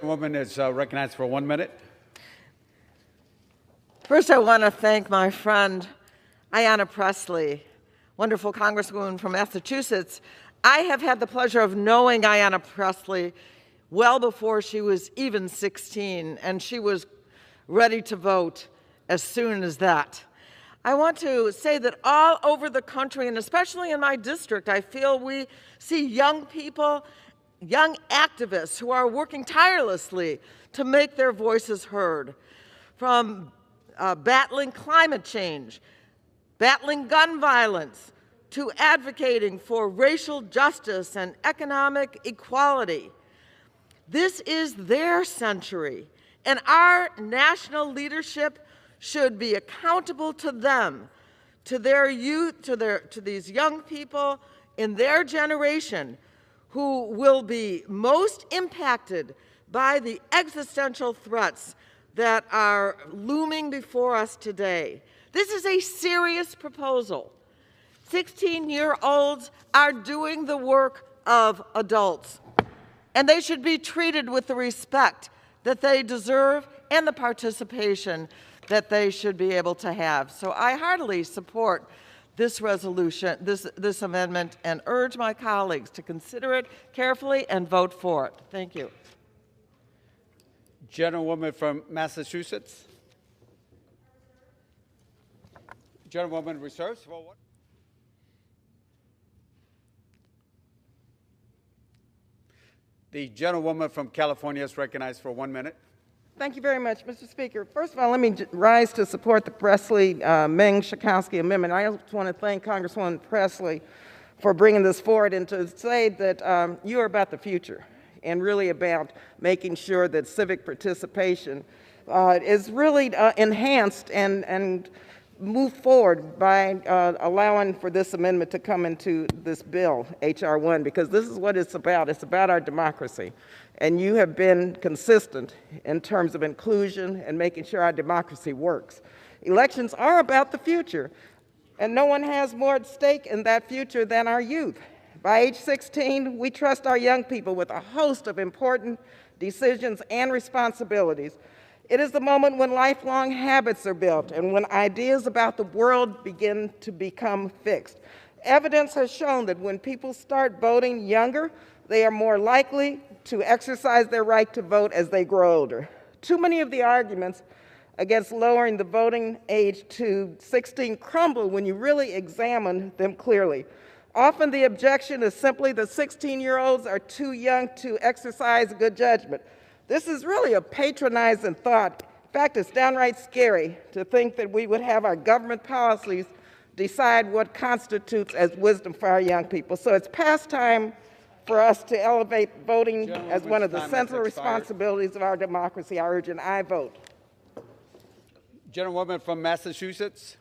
The woman is recognized for 1 minute. First, I want to thank my friend, Ayanna Pressley, wonderful Congresswoman from Massachusetts. I have had the pleasure of knowing Ayanna Pressley well before she was even 16, and she was ready to vote as soon as that. I want to say that all over the country, and especially in my district, I feel we see young people, young activists who are working tirelessly to make their voices heard. From battling climate change, battling gun violence, to advocating for racial justice and economic equality. This is their century, and our national leadership should be accountable to them, to their youth, to these young people in their generation who will be most impacted by the existential threats that are looming before us today. This is a serious proposal. 16-year-olds are doing the work of adults, and they should be treated with the respect that they deserve and the participation that they should be able to have. So I heartily support this resolution, this amendment, and urge my colleagues to consider it carefully and vote for it. Thank you. Gentlewoman from Massachusetts. Gentlewoman reserves for what? The gentlewoman from California is recognized for 1 minute. Thank you very much, Mr. Speaker. First of all, let me rise to support the Pressley-Meng Schakowsky amendment. I also want to thank Congresswoman Pressley for bringing this forward and to say that you are about the future and really about making sure that civic participation is really enhanced and moved forward by allowing for this amendment to come into this bill, H.R. 1, because this is what it's about. It's about our democracy. And you have been consistent in terms of inclusion and making sure our democracy works. Elections are about the future, and no one has more at stake in that future than our youth. By age 16, we trust our young people with a host of important decisions and responsibilities. It is the moment when lifelong habits are built and when ideas about the world begin to become fixed. Evidence has shown that when people start voting younger, they are more likely to exercise their right to vote as they grow older. Too many of the arguments against lowering the voting age to 16 crumble when you really examine them clearly. Often the objection is simply that 16-year-olds are too young to exercise good judgment. This is really a patronizing thought. In fact, it's downright scary to think that we would have our government policies decide what constitutes as wisdom for our young people. So it's past time for us to elevate voting as one of the central responsibilities of our democracy. I urge an aye vote. Gentlewoman from Massachusetts.